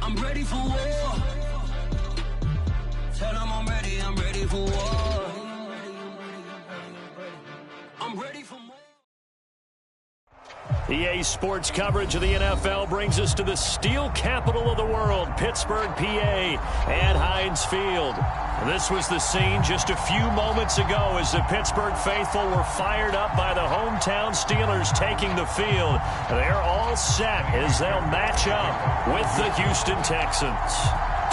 I'm ready for war. Tell them I'm ready for war. I'm ready for more. EA Sports coverage of the NFL brings us to the steel capital of the world, Pittsburgh, PA, at Heinz Field. This was the scene just a few moments ago as the Pittsburgh faithful were fired up by the hometown Steelers taking the field. They're all set as they'll match up with the Houston Texans.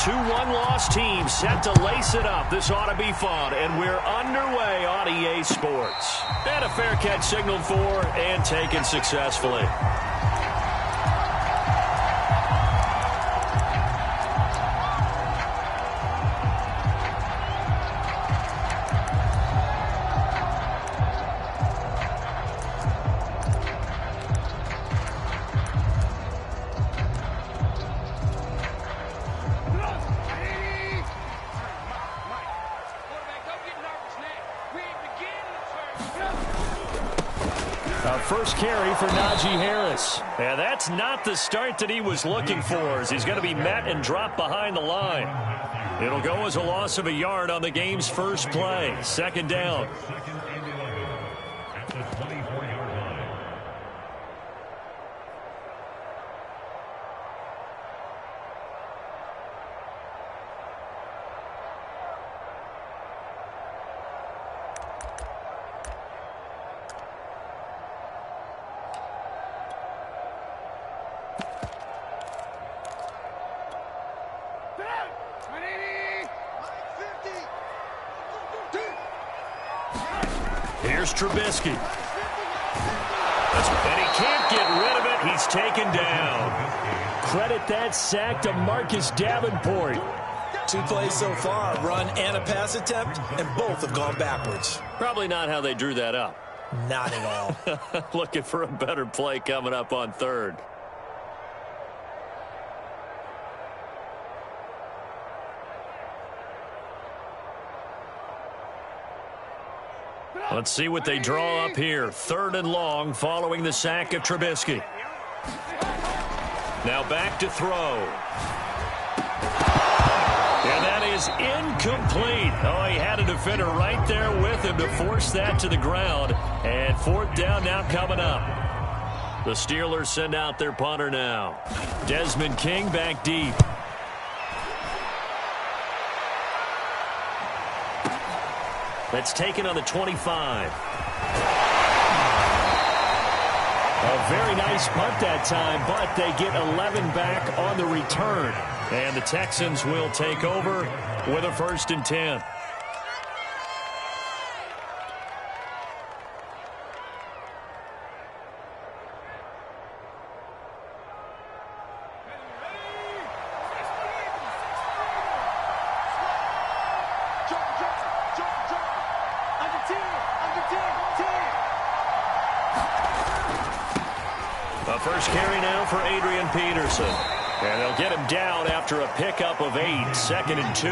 2 one-loss teams set to lace it up. This ought to be fun, and we're underway on EA Sports. And a fair catch signaled for and taken successfully. First carry for Najee Harris. And that's not the start that he was looking for, as he's going to be met and dropped behind the line. It'll go as a loss of a yard on the game's first play. Second down. Here's Trubisky. And he can't get rid of it. He's taken down. Credit that sack to Marcus Davenport. 2 plays so far, run and a pass attempt, and both have gone backwards. Probably not how they drew that up. Not at all. Looking for a better play coming up on third. Let's see what they draw up here. 3rd and long following the sack of Trubisky. Now back to throw. And that is incomplete. Oh, he had a defender right there with him to force that to the ground. And 4th down now coming up. The Steelers send out their punter now. Desmond King back deep. That's taken on the 25. A very nice punt that time, but they get 11 back on the return. And the Texans will take over with a 1st and 10. First carry now for Adrian Peterson. And they'll get him down after a pickup of 8. 2nd and 2.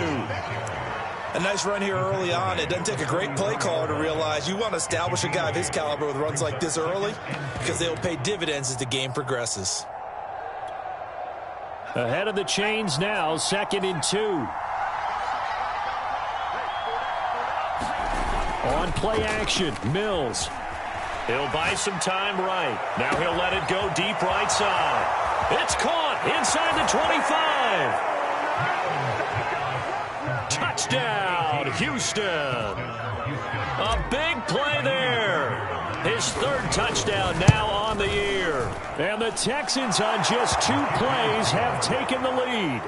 A nice run here early on. It doesn't take a great play caller to realize you want to establish a guy of his caliber with runs like this early, because they'll pay dividends as the game progresses. Ahead of the chains now, 2nd and 2. On play action, Mills. He'll buy some time right. Now he'll let it go deep right side. It's caught inside the 25. Touchdown, Houston. A big play there. His 3rd touchdown now on the year. And the Texans on just 2 plays have taken the lead.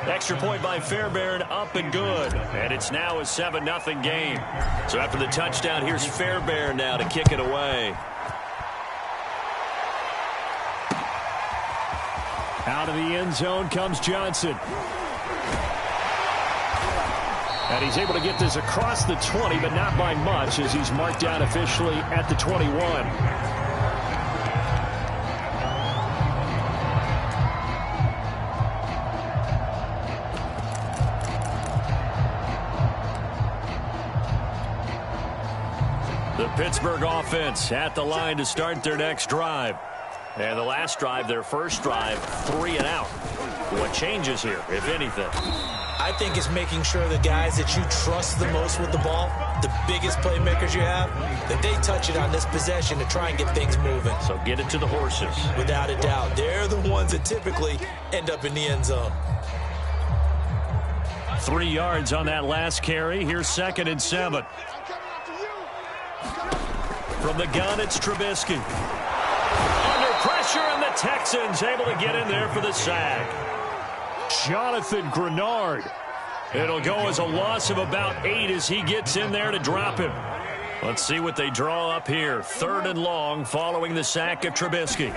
Extra point by Fairbairn, up and good. And it's now a 7-0 game. So after the touchdown, here's Fairbairn now to kick it away. Out of the end zone comes Johnson. And he's able to get this across the 20, but not by much, as he's marked down officially at the 21. The Pittsburgh offense at the line to start their next drive. And the last drive, their first drive, 3 and out. What changes here, if anything? I think it's making sure the guys that you trust the most with the ball, the biggest playmakers you have, that they touch it on this possession to try and get things moving. So get it to the horses. Without a doubt. They're the ones that typically end up in the end zone. 3 yards on that last carry. Here's 2nd and 7. From the gun, it's Trubisky. Under pressure, and the Texans able to get in there for the sack. Jonathan Grenard. It'll go as a loss of about 8 as he gets in there to drop him. Let's see what they draw up here. 3rd and long following the sack of Trubisky.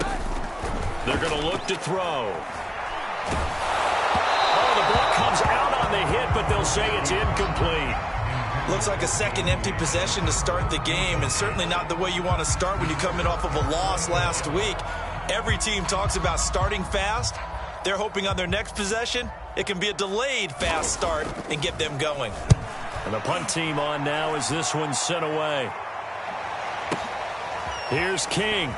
They're going to look to throw. Oh, the ball comes out on the hit, but they'll say it's incomplete. Looks like a second empty possession to start the game, and certainly not the way you want to start when you come in off of a loss last week. Every team talks about starting fast. They're hoping on their next possession, it can be a delayed fast start and get them going. And the punt team on now as this one's sent away. Here's King.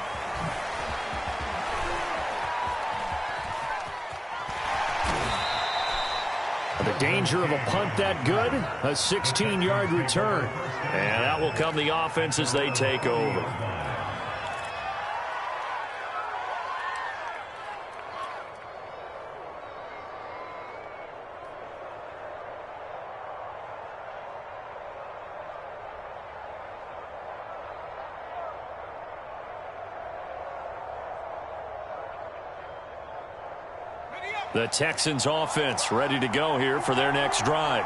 The danger of a punt that good, a 16-yard return. And out will come the offense as they take over. The Texans offense ready to go here for their next drive.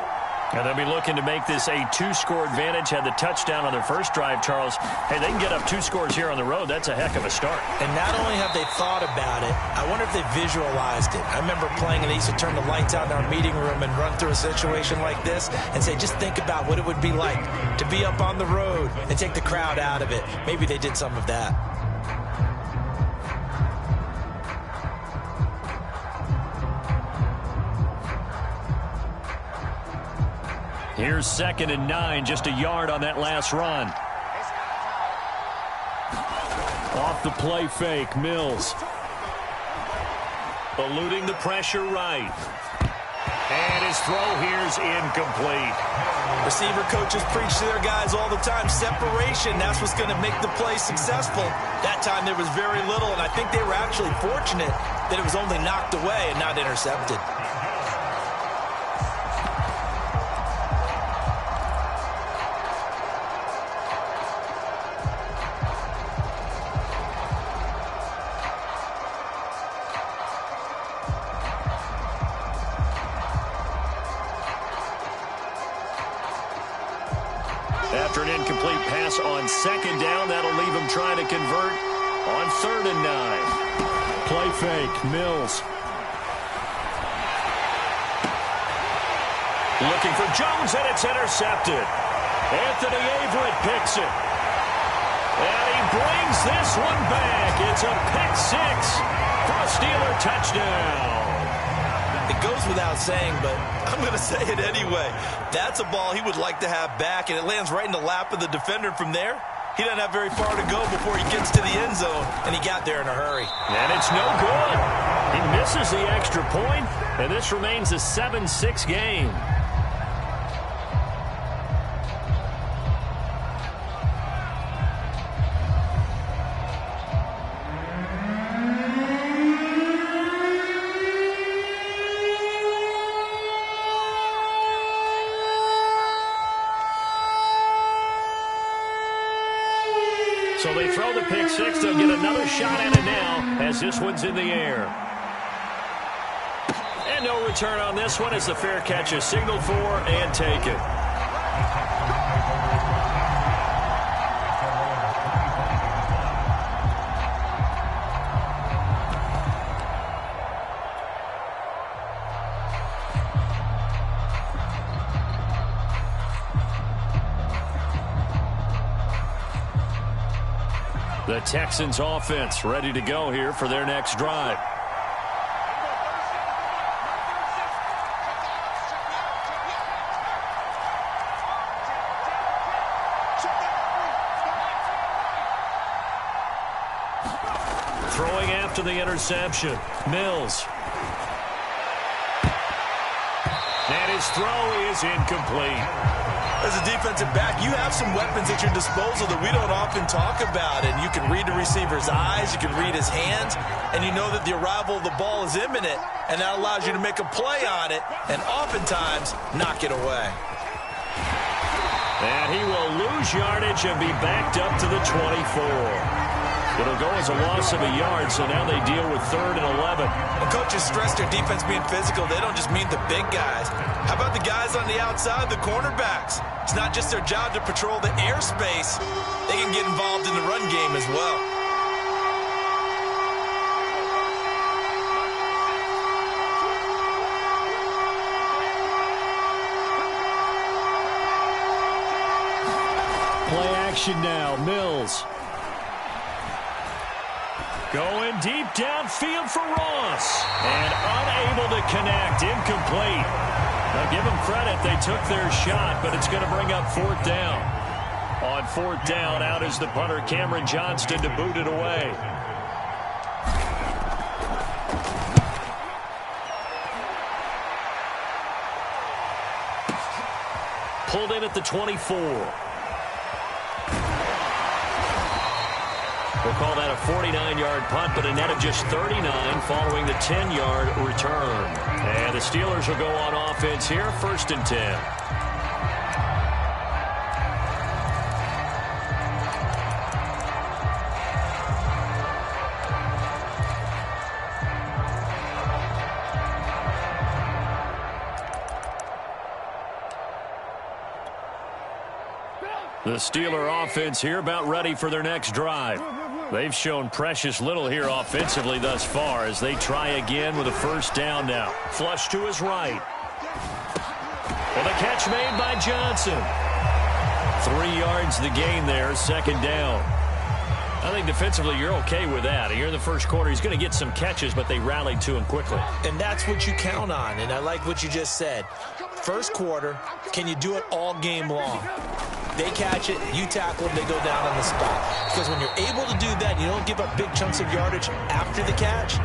And they'll be looking to make this a 2-score advantage. Had the touchdown on their first drive, Charles. Hey, they can get up 2 scores here on the road. That's a heck of a start. And not only have they thought about it, I wonder if they visualized it. I remember playing and they used to turn the lights out in our meeting room and run through a situation like this and say, just think about what it would be like to be up on the road and take the crowd out of it. Maybe they did some of that. Here's 2nd and 9, just a yard on that last run. Off the play fake, Mills. Eluding the pressure right. And his throw here's incomplete. Receiver coaches preach to their guys all the time. Separation, that's what's going to make the play successful. That time there was very little, and I think they were actually fortunate that it was only knocked away and not intercepted. After an incomplete pass on 2nd down, that'll leave him trying to convert on 3rd and 9. Play fake, Mills. Looking for Jones, and it's intercepted. Anthony Averett picks it. And he brings this one back. It's a pick 6 for a Steeler touchdown. It goes without saying, but I'm going to say it anyway. That's a ball he would like to have back, and it lands right in the lap of the defender from there. He doesn't have very far to go before he gets to the end zone, and he got there in a hurry. And it's no good. He misses the extra point, and this remains a 7-6 game. So they throw the pick 6. They'll get another shot at it now as this one's in the air. And no return on this one as the fair catch is signaled for and taken. The Texans offense ready to go here for their next drive. Throwing after the interception, Mills. And his throw is incomplete. As a defensive back, you have some weapons at your disposal that we don't often talk about. And you can read the receiver's eyes, you can read his hands, and you know that the arrival of the ball is imminent. And that allows you to make a play on it and oftentimes knock it away. And he will lose yardage and be backed up to the 24. It'll go as a loss of a yard, so now they deal with 3rd and 11. The coaches stress their defense being physical. They don't just mean the big guys. How about the guys on the outside, the cornerbacks? It's not just their job to patrol the airspace. They can get involved in the run game as well. Play action now, Mills. Going deep downfield for Ross. And unable to connect. Incomplete. Now give them credit. They took their shot, but it's going to bring up 4th down. On 4th down, out is the punter, Cameron Johnston, to boot it away. Pulled in at the 24. We'll call that a 49-yard punt, but a net of just 39 following the 10-yard return. And the Steelers will go on offense here, 1st and 10. The Steeler offense here about ready for their next drive. They've shown precious little here offensively thus far as they try again with a 1st down now. Flush to his right. And the catch made by Johnson. 3 yards the gain there, 2nd down. I think defensively you're okay with that. Here in the first quarter, he's going to get some catches, but they rallied to him quickly. And that's what you count on, and I like what you just said. First quarter, can you do it all game long? They catch it, you tackle them, they go down on the spot. Because when you're able to do that, you don't give up big chunks of yardage after the catch.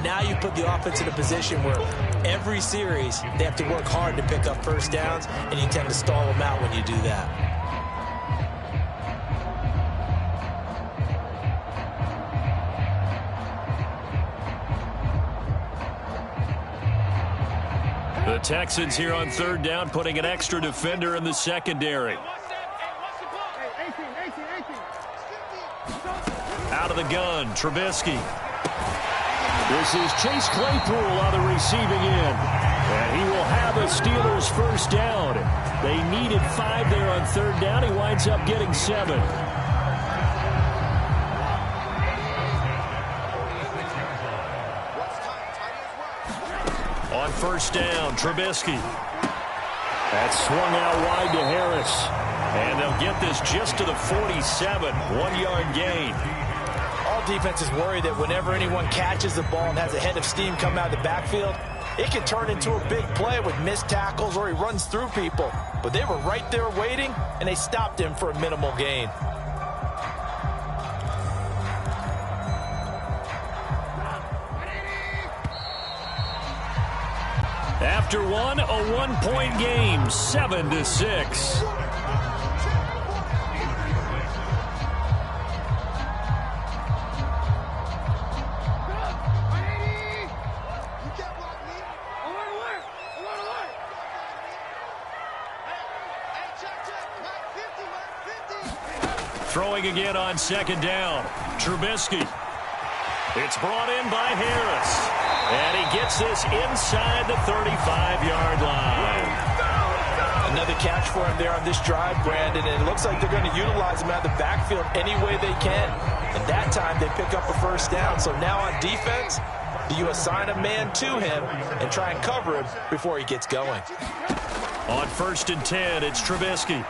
Now you put the offense in a position where every series they have to work hard to pick up 1st downs, and you tend to stall them out when you do that. The Texans here on 3rd down, putting an extra defender in the secondary. Out of the gun, Trubisky. This is Chase Claypool on the receiving end. And he will have a Steelers 1st down. They needed 5 there on 3rd down. He winds up getting 7. On 1st down, Trubisky. That's swung out wide to Harris. And they'll get this just to the 47. 1-yard gain. All defenses worry that whenever anyone catches the ball and has a head of steam come out of the backfield, it can turn into a big play with missed tackles or he runs through people. But they were right there waiting, and they stopped him for a minimal gain. After one, a 1-point game, 7-6. Throwing again on 2nd down. Trubisky. It's brought in by Harris. And he gets this inside the 35-yard line. Another catch for him there on this drive, Brandon, and it looks like they're going to utilize him out of the backfield any way they can. And that time they pick up a 1st down. So now on defense, you assign a man to him and try and cover him before he gets going. On 1st and 10, it's Trubisky.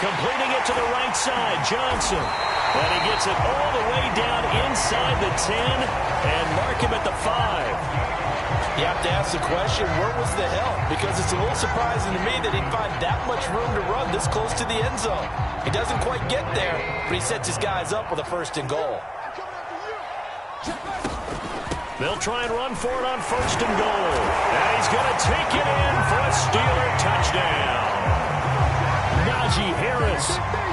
Completing it to the right side, Johnson. And he gets it all the way down inside the 10 and mark him at the 5. You have to ask the question, where was the help? Because it's a little surprising to me that he'd find that much room to run this close to the end zone. He doesn't quite get there, but he sets his guys up with a 1st and goal. They'll try and run for it on 1st and goal. And he's going to take it in for a Steeler touchdown. Najee Harris,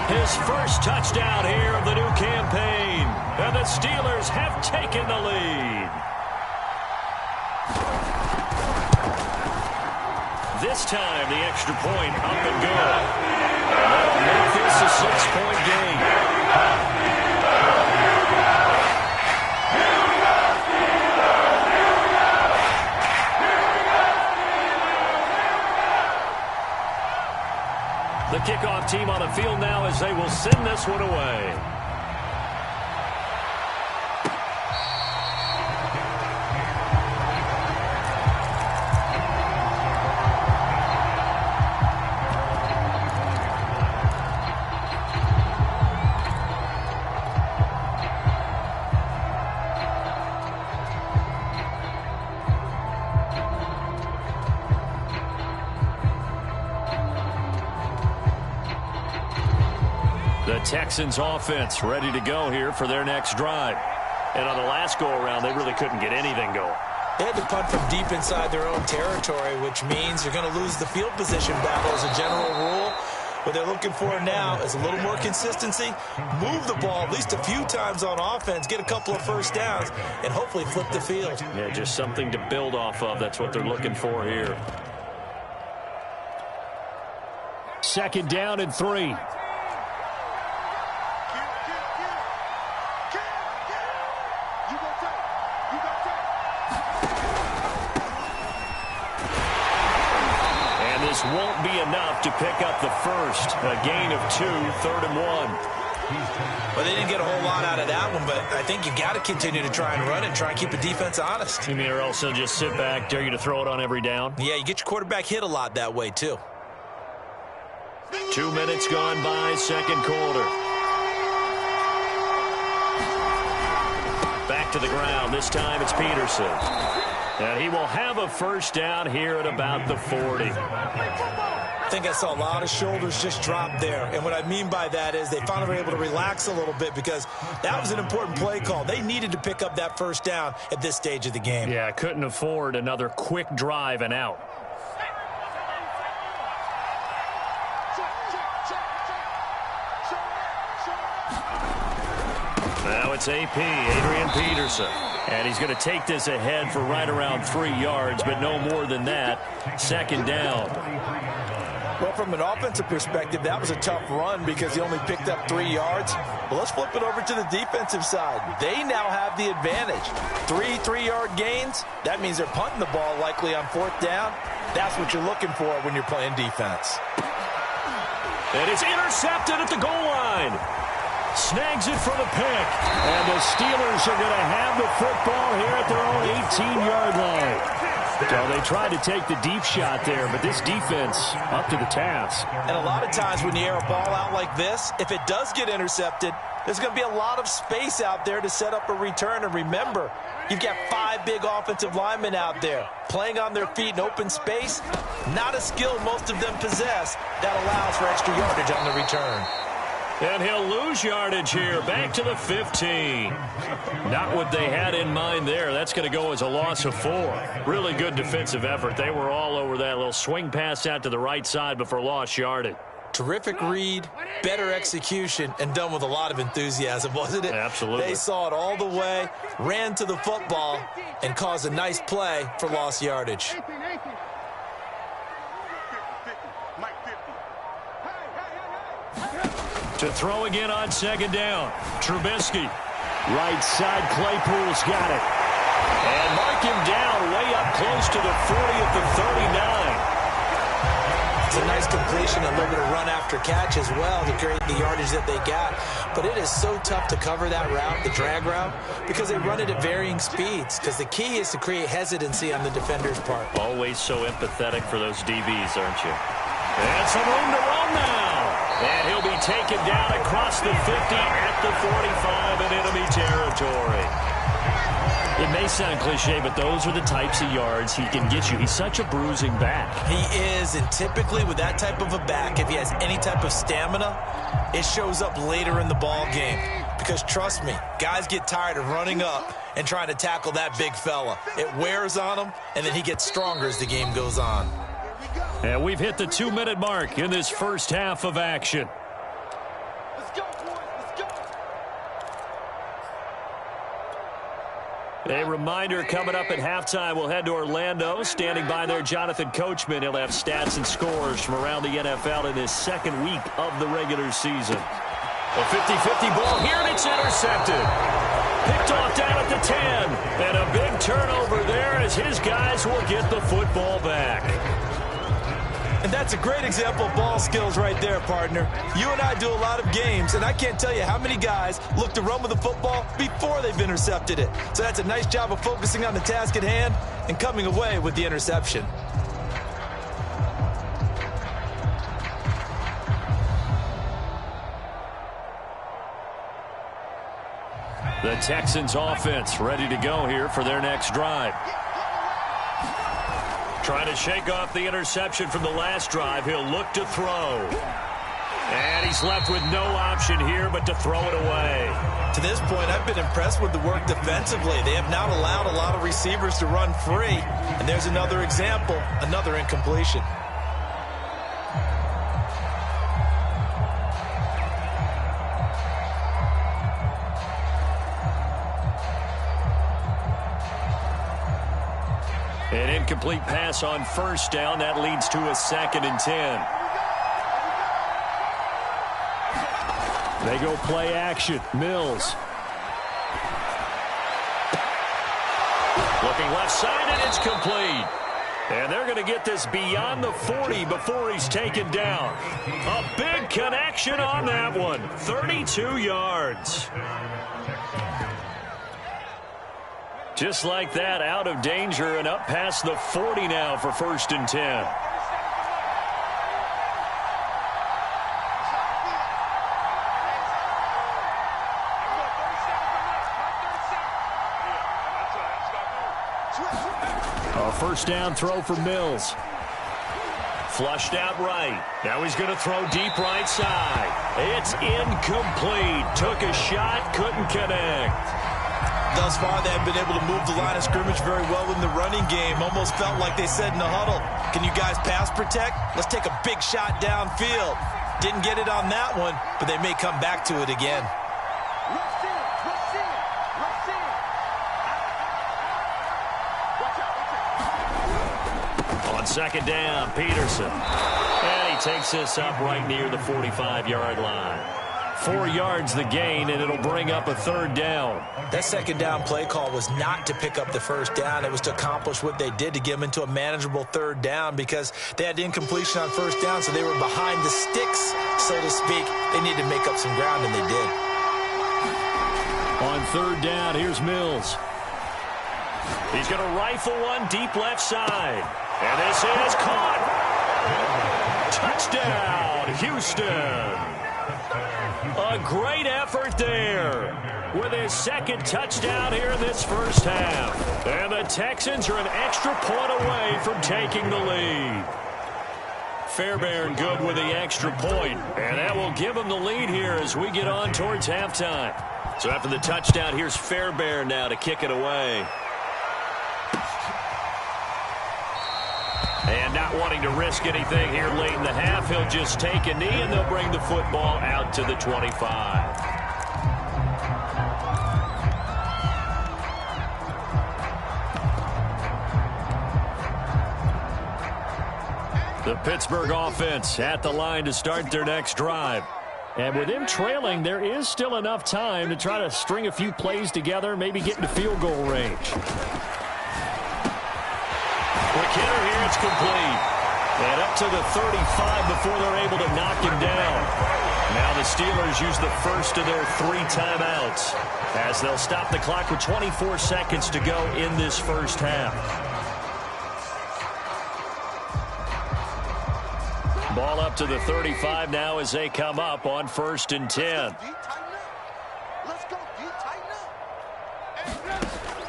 his first touchdown here of the new campaign. And the Steelers have taken the lead. This time, the extra point up and good. That'll make this a 6-point game. The kickoff team on the field now as they will send this one away. The Texans offense ready to go here for their next drive. And on the last go-around, they really couldn't get anything going. They had to punt from deep inside their own territory, which means you're going to lose the field position battle as a general rule. What they're looking for now is a little more consistency, move the ball at least a few times on offense, get a couple of first downs, and hopefully flip the field. Yeah, just something to build off of. That's what they're looking for here. 2nd down and 3. Won't be enough to pick up the first. A gain of 2, 3rd and 1. Well, they didn't get a whole lot out of that one, but I think you got to continue to try and run it and try and keep the defense honest. You mean or else they'll just sit back, dare you to throw it on every down? Yeah, you get your quarterback hit a lot that way, too. 2 minutes gone by, 2nd quarter. Back to the ground. This time it's Peterson. And he will have a first down here at about the 40. I think I saw a lot of shoulders just drop there. And what I mean by that is they finally were able to relax a little bit because that was an important play call. They needed to pick up that first down at this stage of the game. Yeah, couldn't afford another quick drive and out. Now it's AP, Adrian Peterson. And he's going to take this ahead for right around 3 yards, but no more than that. 2nd down. Well, from an offensive perspective, that was a tough run because he only picked up 3 yards. Well, let's flip it over to the defensive side. They now have the advantage. 3 3-yard gains. That means they're punting the ball likely on 4th down. That's what you're looking for when you're playing defense. And it's intercepted at the goal line. Snags it for the pick. And the Steelers are going to have the football here at their own 18-yard line. So they tried to take the deep shot there, but this defense up to the task. And a lot of times when you air a ball out like this, if it does get intercepted, there's going to be a lot of space out there to set up a return. And remember, you've got 5 big offensive linemen out there playing on their feet in open space. Not a skill most of them possess that allows for extra yardage on the return. And he'll lose yardage here, back to the 15. Not what they had in mind there. That's going to go as a loss of 4. Really good defensive effort. They were all over that little swing pass out to the right side, but for lost yardage. Terrific read, better execution, and done with a lot of enthusiasm, wasn't it? Absolutely. They saw it all the way, ran to the football, and caused a nice play for lost yardage. To throw again on 2nd down. Trubisky. Right side, Claypool's got it. And mark him down way up close to the 40 at the 39. It's a nice completion, a little bit of run after catch as well to create the yardage that they got. But it is so tough to cover that route, the drag route, because they run it at varying speeds. Because the key is to create hesitancy on the defender's part. Always so empathetic for those DBs, aren't you? And some room to run now. And he'll be taken down across the 50 at the 45 in enemy territory. It may sound cliche, but those are the types of yards he can get you. He's such a bruising back. He is, and typically with that type of a back, if he has any type of stamina, it shows up later in the ball game. because trust me, guys get tired of running up and trying to tackle that big fella. It wears on him, and then he gets stronger as the game goes on. And we've hit the 2-minute mark in this first half of action. A reminder coming up at halftime, we'll head to Orlando. Standing by there, Jonathan Coachman. He'll have stats and scores from around the NFL in this second week of the regular season. A 50-50 ball here, and it's intercepted. Picked off down at the 10. And a big turnover there as his guys will get the football back. And that's a great example of ball skills right there, partner. You and I do a lot of games, and I can't tell you how many guys look to run with the football before they've intercepted it. So that's a nice job of focusing on the task at hand and coming away with the interception. The Texans offense ready to go here for their next drive. Trying to shake off the interception from the last drive. He'll look to throw. And he's left with no option here but to throw it away. To this point, I've been impressed with the work defensively. They have not allowed a lot of receivers to run free. And there's another example, another incompletion. An incomplete pass on first down. That leads to a 2nd and 10. They go play action. Mills. Looking left side, and it's complete. And they're going to get this beyond the 40 before he's taken down. A big connection on that one. 32 yards. Just like that, out of danger and up past the 40 now for 1st and 10. A first down throw for Mills. Flushed out right. Now he's going to throw deep right side. It's incomplete. Took a shot, couldn't connect. Thus far, they have been able to move the line of scrimmage very well in the running game. Almost felt like they said in the huddle, can you guys pass protect? Let's take a big shot downfield. Didn't get it on that one, but they may come back to it again. On 2nd down, Peterson. And he takes this up right near the 45-yard line. 4 yards the gain, and it'll bring up a 3rd down. That 2nd down play call was not to pick up the 1st down. It was to accomplish what they did to get them into a manageable 3rd down because they had incompletion on 1st down, so they were behind the sticks, so to speak. They needed to make up some ground, and they did. On 3rd down, here's Mills. He's going to rifle one deep left side. And this is caught. Touchdown, Houston. A great effort there with his 2nd touchdown here in this first half. And the Texans are an extra point away from taking the lead. Fairbairn good with the extra point, and that will give them the lead here as we get on towards halftime. So after the touchdown, here's Fairbairn now to kick it away. And not wanting to risk anything here late in the half, he'll just take a knee, and they'll bring the football out to the 25. The Pittsburgh offense at the line to start their next drive. And with them trailing, there is still enough time to try to string a few plays together, maybe get into field goal range. Quick hitter here, it's complete. And up to the 35 before they're able to knock him down. Now the Steelers use the first of their 3 timeouts as they'll stop the clock with 24 seconds to go in this first half. Ball up to the 35 now as they come up on 1st and 10.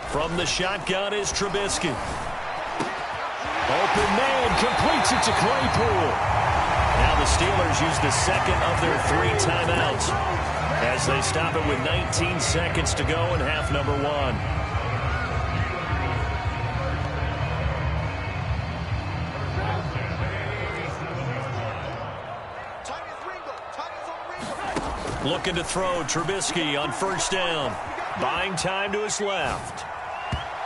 From the shotgun is Trubisky. Open man, completes it to Claypool. Now the Steelers use the second of their 3 timeouts. as they stop it with 19 seconds to go in half number one. Looking to throw, Trubisky on first down. Buying time to his left.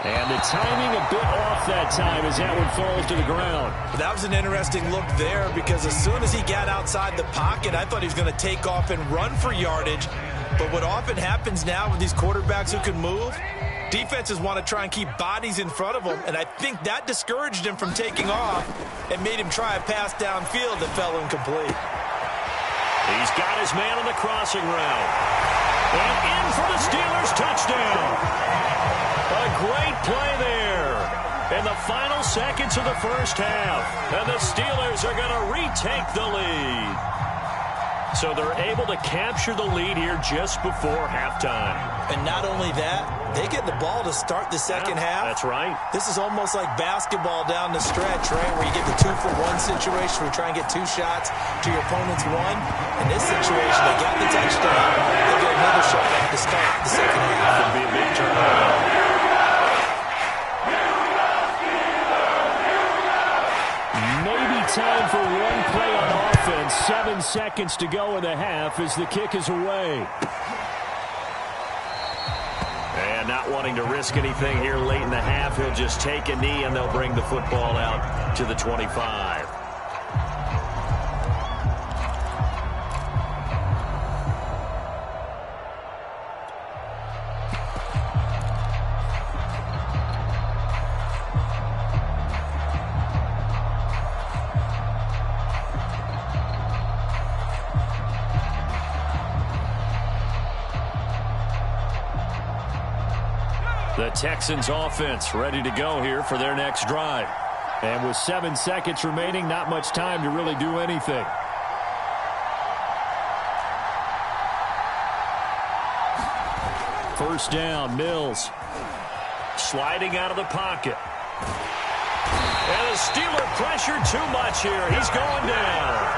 And the timing a bit off that time as that one falls to the ground. That was an interesting look there because as soon as he got outside the pocket, I thought he was going to take off and run for yardage. But what often happens now with these quarterbacks who can move, defenses want to try and keep bodies in front of them, and I think that discouraged him from taking off and made him try a pass downfield that fell incomplete. He's got his man on the crossing route. And in for the Steelers touchdown. A great play there in the final seconds of the first half. And the Steelers are going to retake the lead. So they're able to capture the lead here just before halftime. And not only that, they get the ball to start the second half. That's right. This is almost like basketball down the stretch, right, where you get the 2-for-1 situation where you try and get 2 shots to your opponent's 1. In this situation, they got the touchdown. They get another shot at the start of the second half. Could be a big turnaround. Time for one play on offense. 7 seconds to go in the half as the kick is away. And not wanting to risk anything here late in the half, he'll just take a knee and they'll bring the football out to the 25. The Texans offense ready to go here for their next drive. And with 7 seconds remaining, not much time to really do anything. First down, Mills. Sliding out of the pocket. And the Steeler pressure too much here. He's going down.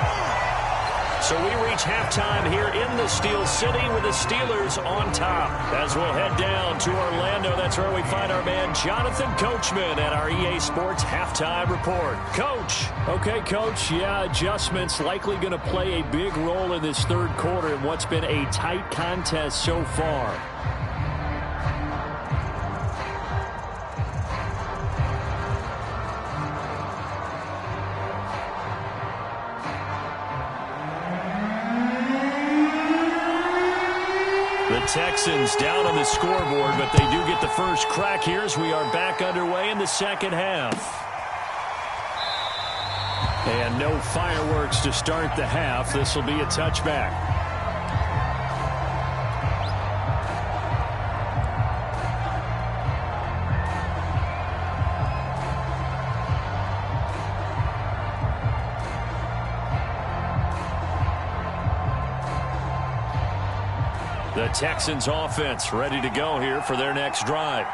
So we reach halftime here in the Steel City with the Steelers on top. As we'll head down to Orlando, that's where we find our man Jonathan Coachman at our EA Sports Halftime Report. Coach. Okay, Coach. Yeah, adjustments likely going to play a big role in this third quarter in what's been a tight contest so far. Texans down on the scoreboard, but they do get the first crack here as we are back underway in the second half. And no fireworks to start the half. This will be a touchback. The Texans offense ready to go here for their next drive.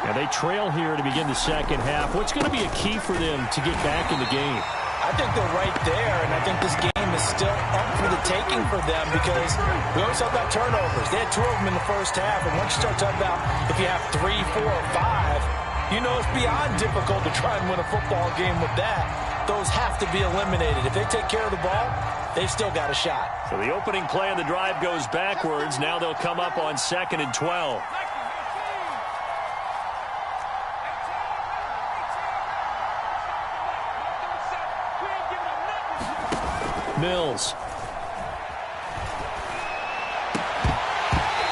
And they trail here to begin the second half. What's going to be a key for them to get back in the game? I think they're right there, and I think this game is still up for the taking for them because we always talk about turnovers. They had 2 of them in the first half, and once you start talking about if you have 3, 4, or 5, you know it's beyond difficult to try and win a football game with that. Those have to be eliminated. If they take care of the ball, they've still got a shot. So the opening play of the drive goes backwards. Now they'll come up on 2nd and 12. Mills.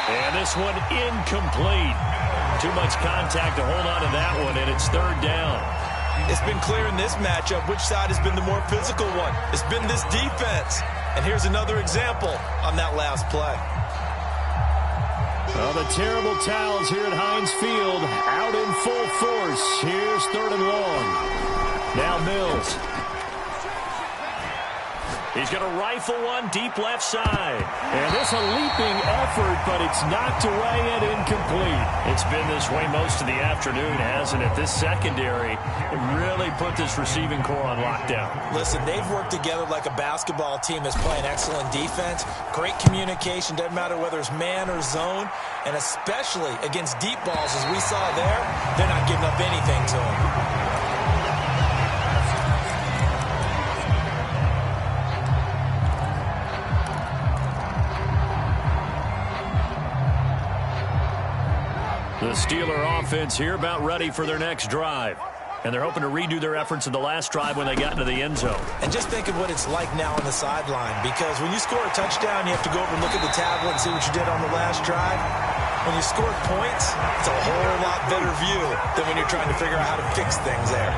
And this one incomplete. Too much contact to hold on to that one, and it's 3rd down. It's been clear in this matchup which side has been the more physical one. It's been this defense. And here's another example on that last play. Well, the terrible towels here at Heinz Field out in full force. Here's 3rd and long. Now Mills. He's going to rifle one deep left side. And this a leaping effort, but it's knocked away and incomplete. It's been this way most of the afternoon, hasn't it? This secondary really put this receiving core on lockdown. Listen, they've worked together like a basketball team that's playing excellent defense. Great communication, doesn't matter whether it's man or zone. And especially against deep balls, as we saw there, they're not giving up anything to them. The Steeler offense here about ready for their next drive. And they're hoping to redo their efforts in the last drive when they got into the end zone. And just think of what it's like now on the sideline, because when you score a touchdown, you have to go over and look at the tablet and see what you did on the last drive. When you score points, it's a whole lot better view than when you're trying to figure out how to fix things there.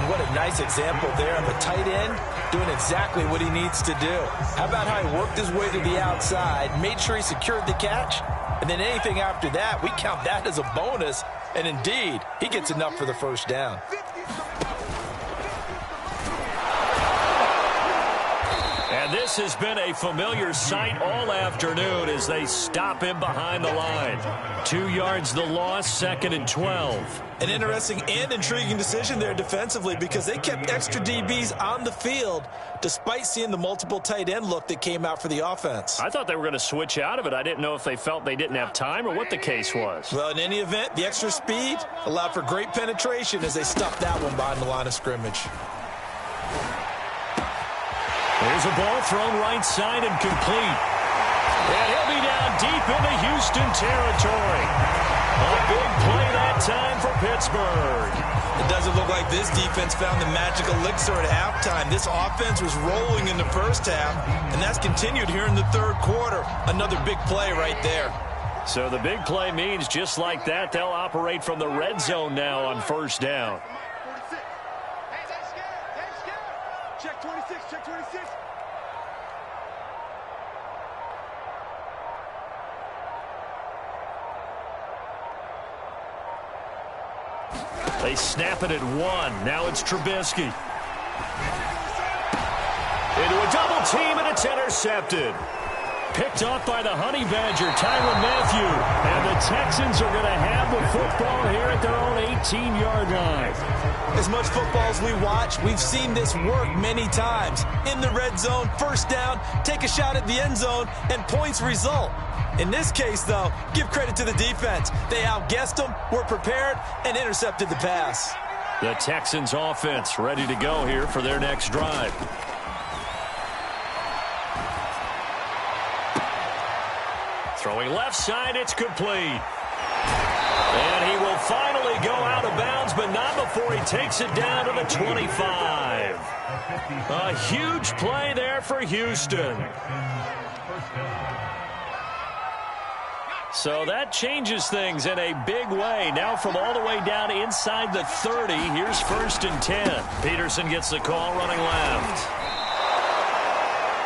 And what a nice example there of a tight end doing exactly what he needs to do. How about how he worked his way to the outside, made sure he secured the catch, and then anything after that, we count that as a bonus. And indeed, he gets enough for the first down. And this has been a familiar sight all afternoon as they stop him behind the line. 2 yards the loss, 2nd and 12. An interesting and intriguing decision there defensively, because they kept extra DBs on the field despite seeing the multiple tight end look that came out for the offense. I thought they were going to switch out of it. I didn't know if they felt they didn't have time or what the case was. Well, in any event, the extra speed allowed for great penetration as they stuffed that one behind the line of scrimmage. There's a ball thrown right side and complete. And he'll be down deep into Houston territory. A big play that time for Pittsburgh. It doesn't look like this defense found the magic elixir at halftime. This offense was rolling in the first half, and that's continued here in the third quarter. Another big play right there. So the big play means just like that, they'll operate from the red zone now on first down. Check 26, check 26. They snap it at 1. Now it's Trubisky. Into a double team, and it's intercepted. Picked off by the Honey Badger, Tyrann Mathieu. And the Texans are going to have the football here at their own 18-yard line. As much football as we watch, we've seen this work many times. In the red zone, first down, take a shot at the end zone, and points result. In this case, though, give credit to the defense. They outguessed them, were prepared, and intercepted the pass. The Texans offense ready to go here for their next drive. Throwing left side, it's complete. And he will finally go out of bounds, but not before he takes it down to the 25. A huge play there for Houston. So that changes things in a big way. Now from all the way down inside the 30, here's 1st and 10. Peterson gets the call running left.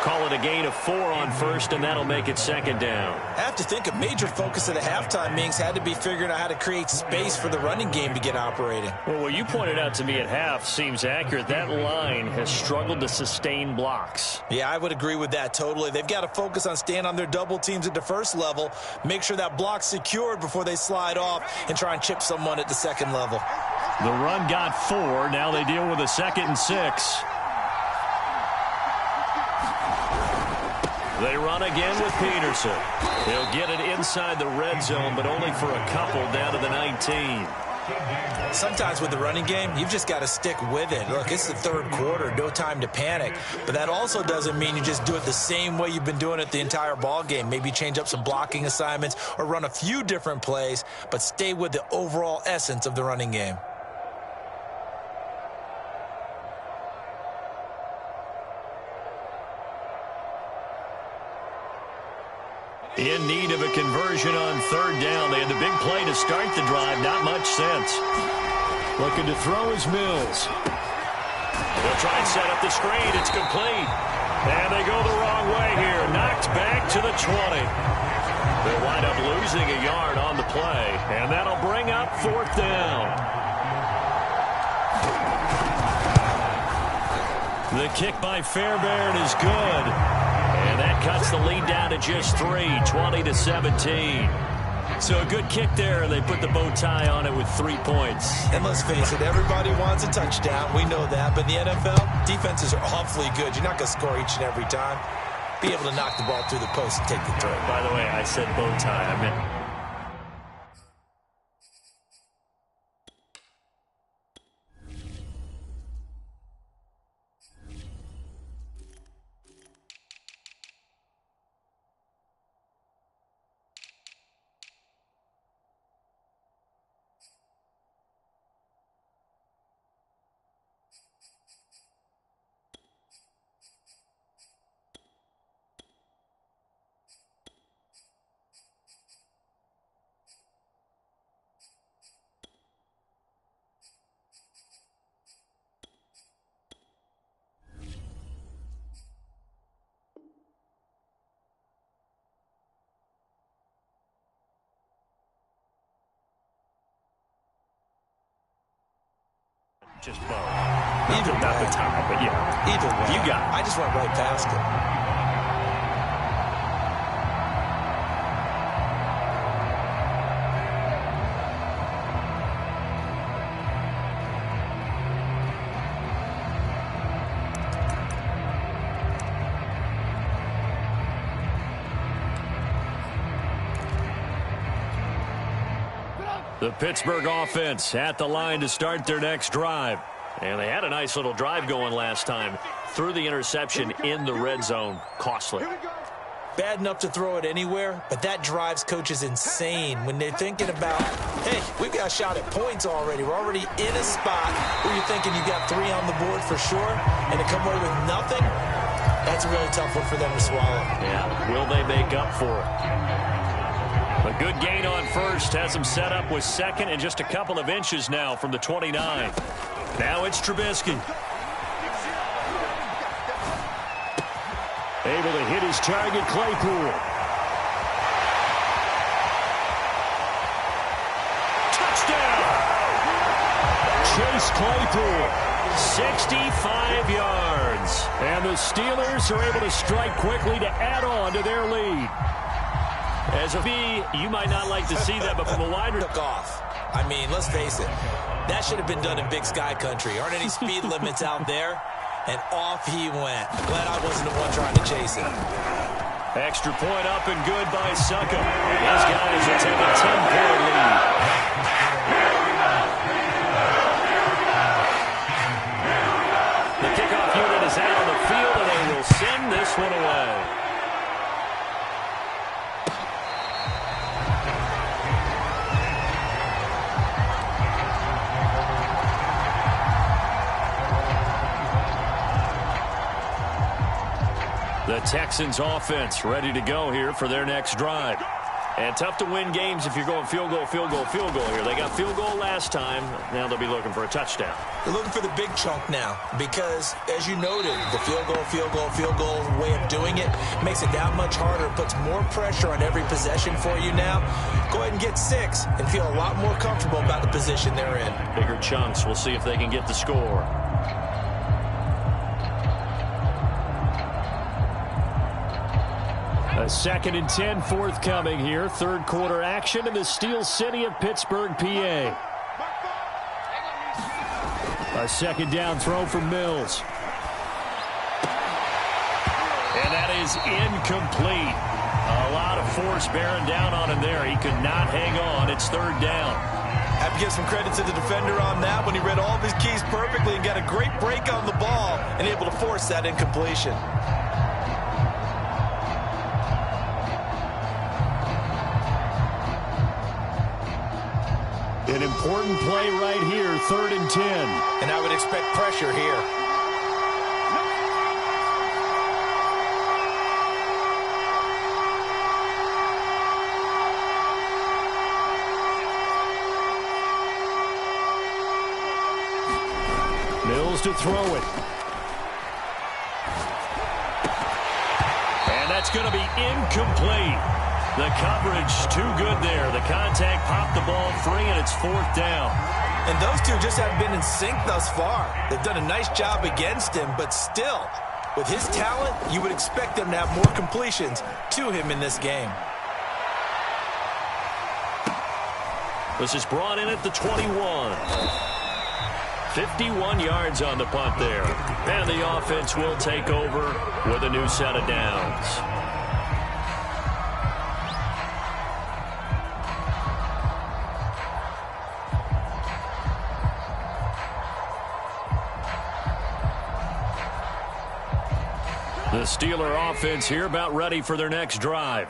Call it a gain of 4 on first, and that'll make it 2nd down. I have to think a major focus of the halftime meetings had to be figuring out how to create space for the running game to get operating. Well, what you pointed out to me at half seems accurate. That line has struggled to sustain blocks. Yeah, I would agree with that totally. They've got to focus on staying on their double teams at the first level, make sure that block's secured before they slide off and try and chip someone at the second level. The run got 4. Now they deal with a 2nd and 6. They run again with Peterson. He'll get it inside the red zone, but only for a couple down to the 19. Sometimes with the running game, you've just got to stick with it. Look, it's the third quarter, no time to panic. But that also doesn't mean you just do it the same way you've been doing it the entire ball game. Maybe change up some blocking assignments or run a few different plays, but stay with the overall essence of the running game. In need of a conversion on 3rd down. They had the big play to start the drive. Not much sense. Looking to throw is Mills. They'll try and set up the screen. It's complete. And they go the wrong way here. Knocked back to the 20. They'll wind up losing a yard on the play. And that'll bring up 4th down. The kick by Fairbairn is good. And that cuts the lead down to just 3, 20-17. So a good kick there, and they put the bow tie on it with 3 points. And let's face it, everybody wants a touchdown. We know that. But in the NFL, defenses are awfully good. You're not going to score each and every time. Be able to knock the ball through the post and take the throw. By the way, I said bow tie. I meant... Just bow. Either Not way. the tie, but yeah. Either way. You got it. I just went right past it. The Pittsburgh offense at the line to start their next drive. And they had a nice little drive going last time. Threw the interception in the red zone. Costly. Bad enough to throw it anywhere, but that drives coaches insane when they're thinking about, hey, we've got a shot at points already. We're already in a spot where you're thinking you got 3 on the board for sure, and to come away with nothing, that's a really tough one for them to swallow. Yeah, will they make up for it? A good gain on first has them set up with second and just a couple of inches now from the 29. Now it's Trubisky. Able to hit his target, Claypool. Touchdown! Chase Claypool. 65 yards. And the Steelers are able to strike quickly to add on to their lead. As a B, you might not like to see that, but from a wide Took off. I mean, let's face it. That should have been done in Big Sky Country. Aren't any speed limits out there? And off he went. Glad I wasn't the one trying to chase him. extra point up and good by Suckup. These guys will take a 10-point lead. The kickoff unit is out on the field, and they will send this one away. The Texans offense ready to go here for their next drive. And tough to win games if you're going field goal, field goal, field goal here. They got field goal last time. Now they'll be looking for a touchdown. They're looking for the big chunk now because, as you noted, the field goal way of doing it makes it that much harder, puts more pressure on every possession for you now. Go ahead and get 6 and feel a lot more comfortable about the position they're in. Bigger chunks. We'll see if they can get the score. A 2nd and 10 forthcoming here. Third quarter action in the Steel City of Pittsburgh, PA. A second down throw from Mills. And that is incomplete. A lot of force bearing down on him there. He could not hang on. It's third down. Have to give some credit to the defender on that when he read all of his keys perfectly and got a great break on the ball and able to force that incompletion. An important play right here, 3rd and 10. And I would expect pressure here. Mills to throw it. And that's going to be incomplete. The coverage too good there. The contact popped the ball free, and it's 4th down. And those two just haven't been in sync thus far. They've done a nice job against him, but still, with his talent, you would expect them to have more completions to him in this game. This is brought in at the 21. 51 yards on the punt there. And the offense will take over with a new set of downs. The Steeler offense here about ready for their next drive.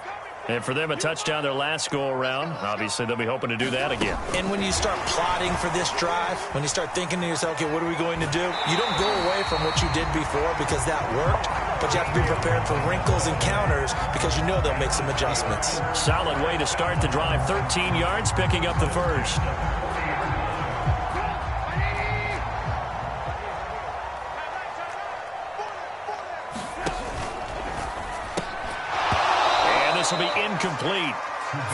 And for them, a touchdown their last go-around. Obviously, they'll be hoping to do that again. And when you start plotting for this drive, when you start thinking to yourself, okay, what are we going to do? You don't go away from what you did before because that worked, but you have to be prepared for wrinkles and counters because you know they'll make some adjustments. Solid way to start the drive. 13 yards, picking up the first. This will be incomplete.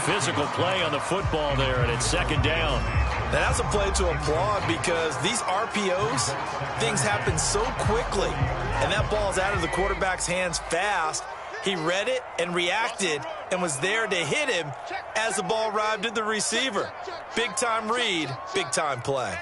Physical play on the football there, and it's second down. Now that's a play to applaud because these RPOs, things happen so quickly. And that ball's out of the quarterback's hands fast. He read it and reacted and was there to hit him as the ball arrived at the receiver. Big-time read, big-time play.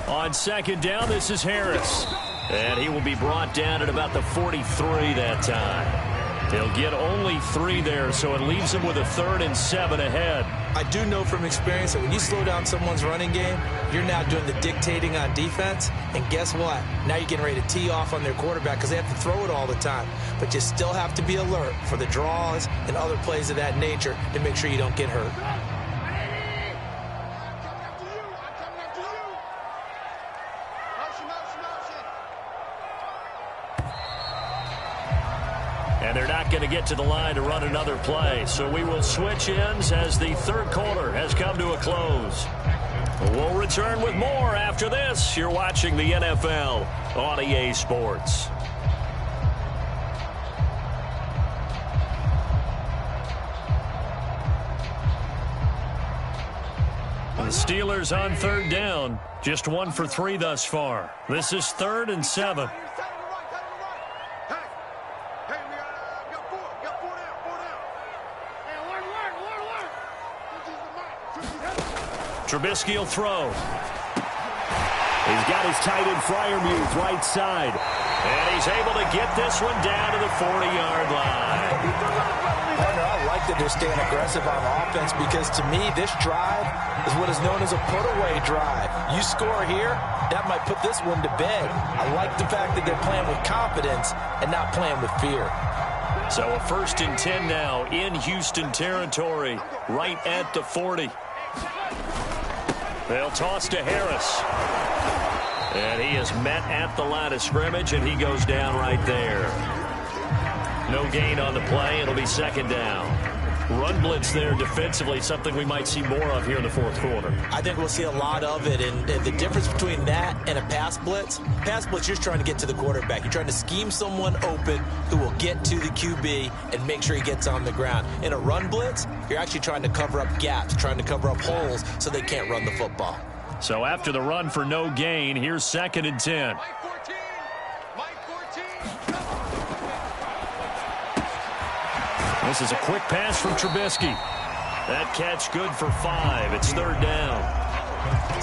On second down, this is Harris. And he will be brought down at about the 43 that time. He'll get only 3 there, so it leaves him with a 3rd and 7 ahead. I do know from experience that when you slow down someone's running game, you're now doing the dictating on defense. And guess what? Now you're getting ready to tee off on their quarterback because they have to throw it all the time. But you still have to be alert for the draws and other plays of that nature to make sure you don't get hurt. And they're not going to get to the line to run another play. So we will switch ends as the third quarter has come to a close. We'll return with more after this. You're watching the NFL on EA Sports. The Steelers on third down. Just 1 for 3 thus far. This is 3rd and 7. Trubisky will throw. He's got his tight end Freiermuth right side. And he's able to get this one down to the 40-yard line. Partner, I like that they're staying aggressive on offense because to me, this drive is what is known as a put-away drive. You score here, that might put this one to bed. I like the fact that they're playing with confidence and not playing with fear. So a 1st and 10 now in Houston territory, right at the 40. They'll toss to Harris. And he is met at the line of scrimmage, and he goes down right there. No gain on the play. It'll be second down. Run blitz there defensively, something we might see more of here in the fourth quarter. I think we'll see a lot of it, and the difference between that and a pass blitz, you're just trying to get to the quarterback. You're trying to scheme someone open who will get to the QB and make sure he gets on the ground. In a run blitz, you're actually trying to cover up gaps, trying to cover up holes so they can't run the football. So after the run for no gain, here's 2nd and 10. This is a quick pass from Trubisky. That catch good for 5. It's 3rd down.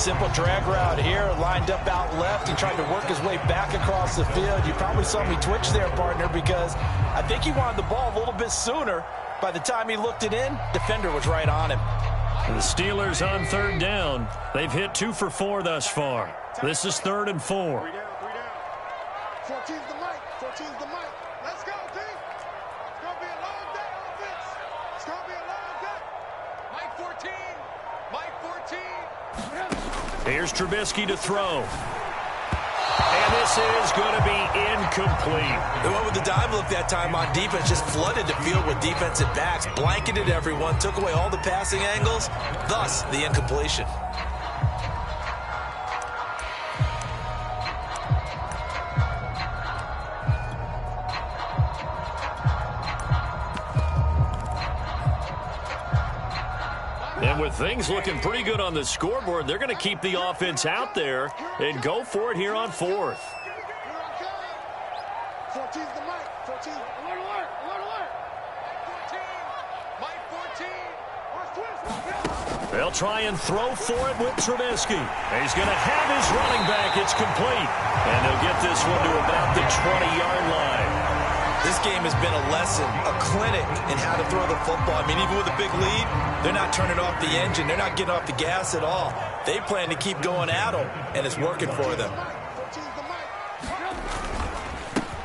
Simple drag route here, lined up out left. He tried to work his way back across the field. You probably saw me twitch there, partner, because I think he wanted the ball a little bit sooner. By the time he looked it in, defender was right on him. And the Steelers on 3rd down. They've hit 2 for 4 thus far. This is 3rd and 4. 3 down. 14's the mic. 14's the mic. Let's go, D. It's going to be a long day on this. It's going to be a long day. Mike 14. Mike 14. Here's Trubisky to throw. And this is going to be incomplete. They went with the dime look that time on defense, just flooded the field with defensive backs, blanketed everyone, took away all the passing angles, thus the incompletion. And with things looking pretty good on the scoreboard, they're going to keep the offense out there and go for it here on fourth. 14's the mic. 14. Alert, alert, alert, alert. 14. Mike 14. Watch twist. They'll try and throw for it with Trubisky. He's going to have his running back. It's complete. And they'll get this one to about the 20-yard line. This game has been a lesson, a clinic in how to throw the football. I mean, even with a big lead, they're not turning off the engine. They're not getting off the gas at all. They plan to keep going at them, and it's working for them.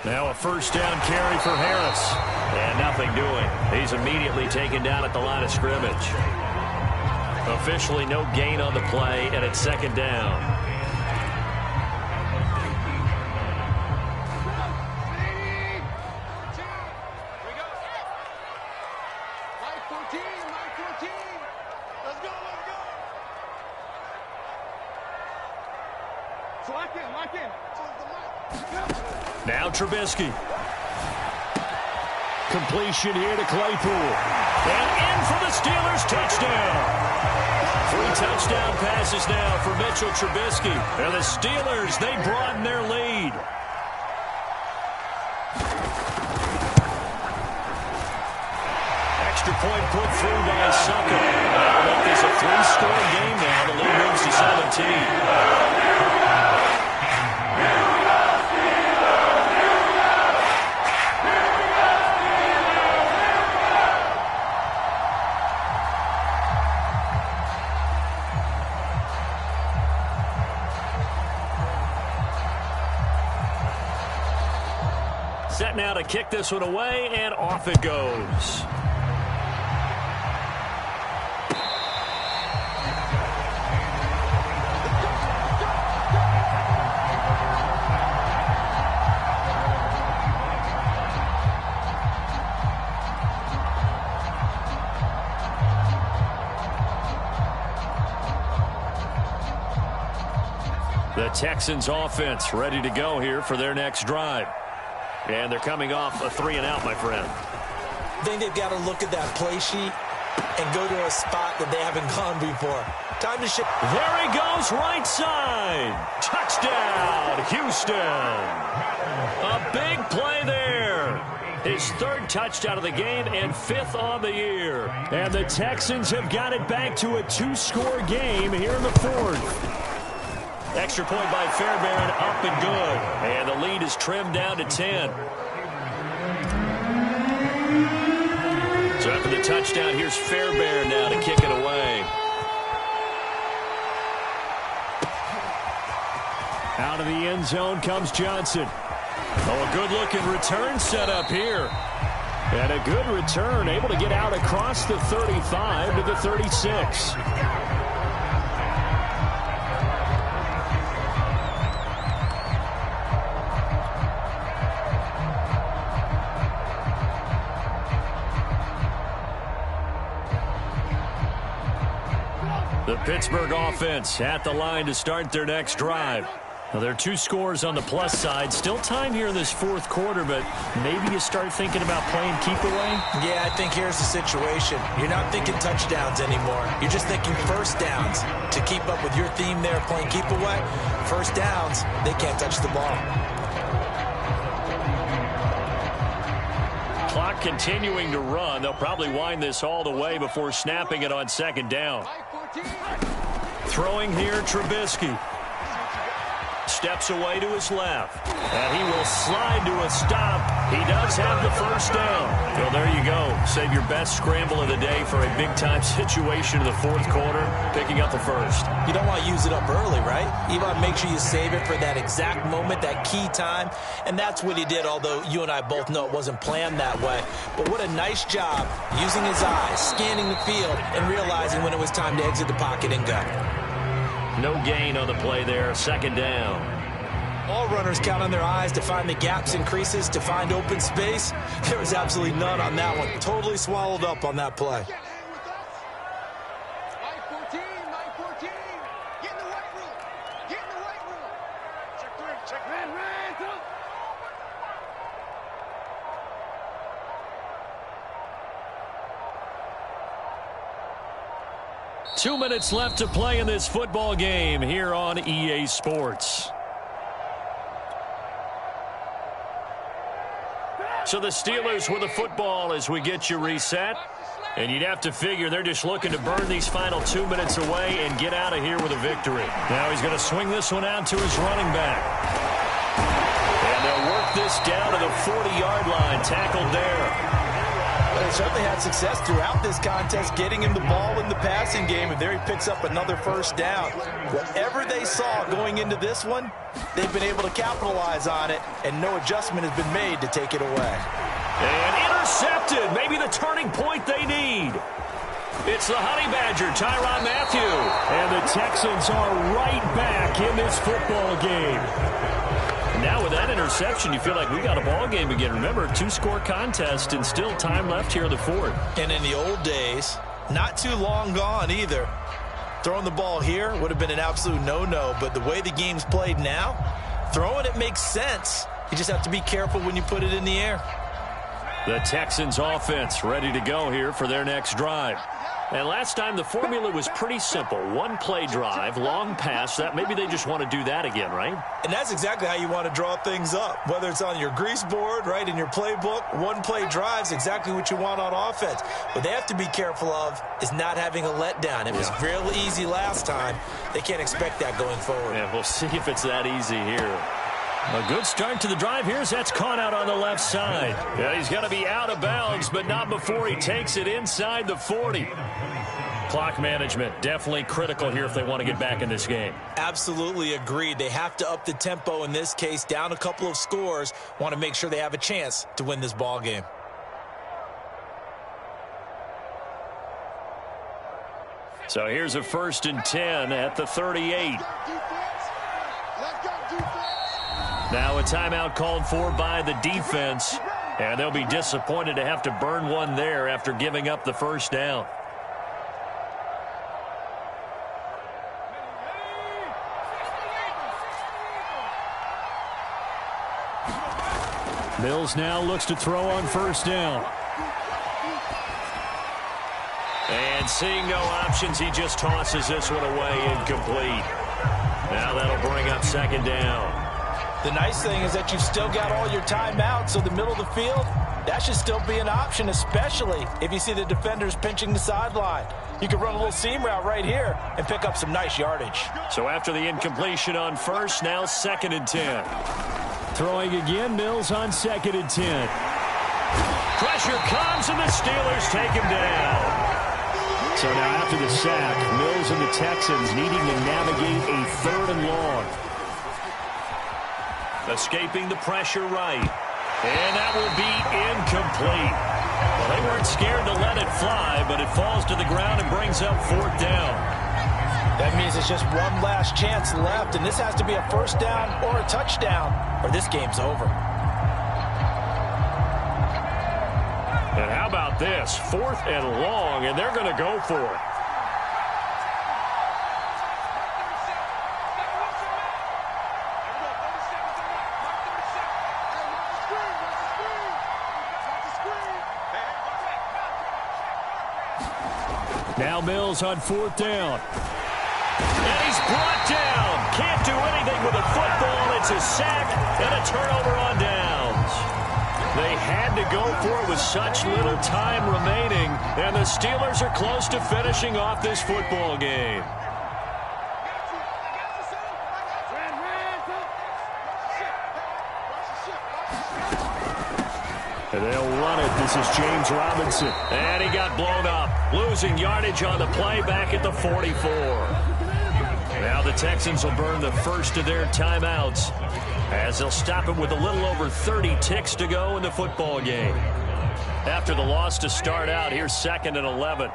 Now a first down carry for Harris. And nothing doing. He's immediately taken down at the line of scrimmage. Officially no gain on the play, and it's second down. Now Trubisky. Completion here to Claypool. And in for the Steelers touchdown. 3 touchdown passes now for Mitchell Trubisky. And the Steelers, they broaden their lead. Extra point put through by Sucker. That'll make this a 3-score game now. The lead moves to 17. Set now to kick this one away, and off it goes. The Texans offense ready to go here for their next drive. And they're coming off a 3-and-out, my friend. I think they've got to look at that play sheet and go to a spot that they haven't gone before. Time to shift. There he goes, right side. Touchdown, Houston. A big play there. His 3rd touchdown of the game and 5th on the year. And the Texans have got it back to a 2-score game here in the 4th. Extra point by Fairbairn, up and good. And the lead is trimmed down to 10. So after the touchdown, here's Fairbairn now to kick it away. Out of the end zone comes Johnson. Oh, a good-looking return set up here. And a good return, able to get out across the 35 to the 36. The Pittsburgh offense at the line to start their next drive. Now, there are 2 scores on the plus side. Still time here in this 4th quarter, but maybe you start thinking about playing keep away? Yeah, I think here's the situation. You're not thinking touchdowns anymore. You're just thinking first downs. To keep up with your theme there, playing keep away, first downs, they can't touch the ball. Clock continuing to run. They'll probably wind this all the way before snapping it on 2nd down. Throwing here, Trubisky. Steps away to his left. And he will slide to a stop. He does have the first down. Well, there you go. Save your best scramble of the day for a big-time situation in the 4th quarter, picking up the first. You don't want to use it up early, right? You want to make sure you save it for that exact moment, that key time. And that's what he did, although you and I both know it wasn't planned that way. But what a nice job using his eyes, scanning the field, and realizing when it was time to exit the pocket and go. No gain on the play there. 2nd down. All runners count on their eyes to find the gaps and creases, to find open space. There was absolutely none on that one. Totally swallowed up on that play. 2 minutes left to play in this football game here on EA Sports. So the Steelers with the football as we get you reset. And you'd have to figure they're just looking to burn these final 2 minutes away and get out of here with a victory. Now he's going to swing this one out to his running back. And they'll work this down to the 40-yard line. Tackled there. They certainly had success throughout this contest, getting him the ball in the passing game, and there he picks up another first down. Whatever they saw going into this one, they've been able to capitalize on it, and no adjustment has been made to take it away. And intercepted. Maybe the turning point they need. It's the Honey Badger, Tyrann Mathieu. And the Texans are right back in this football game. Now with that interception, you feel like we got a ball game again. Remember, 2-score contest and still time left here in the fourth. And in the old days, not too long gone either, throwing the ball here would have been an absolute no-no. But the way the game's played now, throwing it makes sense. You just have to be careful when you put it in the air. The Texans offense ready to go here for their next drive. And last time the formula was pretty simple. One play drive, long pass. That maybe they just want to do that again, right? And that's exactly how you want to draw things up. Whether it's on your grease board, right, in your playbook, one play drive is exactly what you want on offense. What they have to be careful of is not having a letdown. It was real easy last time. They can't expect that going forward. Yeah, we'll see if it's that easy here. A good start to the drive here as that's caught out on the left side. Yeah, he's going to be out of bounds, but not before he takes it inside the 40. Clock management definitely critical here if they want to get back in this game. Absolutely agreed. They have to up the tempo in this case, down a couple of scores. Want to make sure they have a chance to win this ball game. So here's a 1st and 10 at the 38. Now a timeout called for by the defense, and they'll be disappointed to have to burn one there after giving up the first down. Mills now looks to throw on 1st down. And seeing no options, he just tosses this one away, incomplete. Now that'll bring up 2nd down. The nice thing is that you've still got all your timeouts, so the middle of the field, that should still be an option, especially if you see the defenders pinching the sideline. You can run a little seam route right here and pick up some nice yardage. So after the incompletion on 1st, now 2nd and 10. Throwing again, Mills on 2nd and 10. Pressure comes, and the Steelers take him down. So now after the sack, Mills and the Texans needing to navigate a 3rd and long. Escaping the pressure right. And that will be incomplete. Well, they weren't scared to let it fly, but it falls to the ground and brings up 4th down. That means it's just one last chance left, and this has to be a 1st down or a touchdown, or this game's over. And how about this? 4th and long, and they're going to go for it. Now Mills on 4th down. And he's brought down. Can't do anything with a football. It's a sack and a turnover on downs. They had to go for it with such little time remaining. And the Steelers are close to finishing off this football game. And they'll run it. This is James Robinson. And he got blown up. Losing yardage on the play back at the 44. Now the Texans will burn the first of their timeouts as they'll stop it with a little over 30 ticks to go in the football game. After the loss to start out, here's 2nd and 11.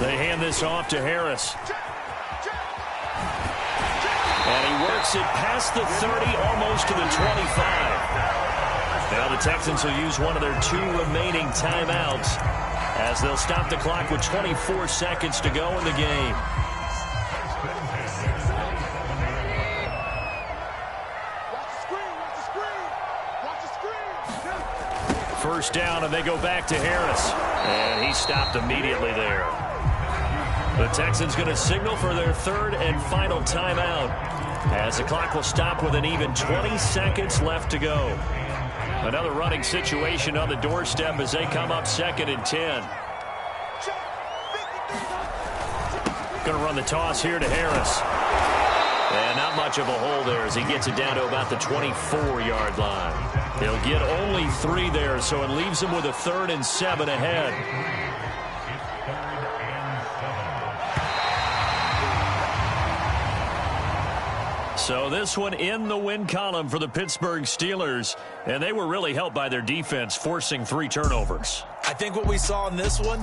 They hand this off to Harris. And he works it past the 30, almost to the 25. Now the Texans will use one of their 2 remaining timeouts as they'll stop the clock with 24 seconds to go in the game. first down, and they go back to Harris. And he stopped immediately there. The Texans going to signal for their third and final timeout, as the clock will stop with an even 20 seconds left to go. Another running situation on the doorstep as they come up 2nd and 10. Going to run the toss here to Harris. And not much of a hole there as he gets it down to about the 24-yard line. He'll get only 3 there, so it leaves him with a 3rd and 7 ahead. So this one in the win column for the Pittsburgh Steelers, and they were really helped by their defense forcing 3 turnovers. I think what we saw in this one,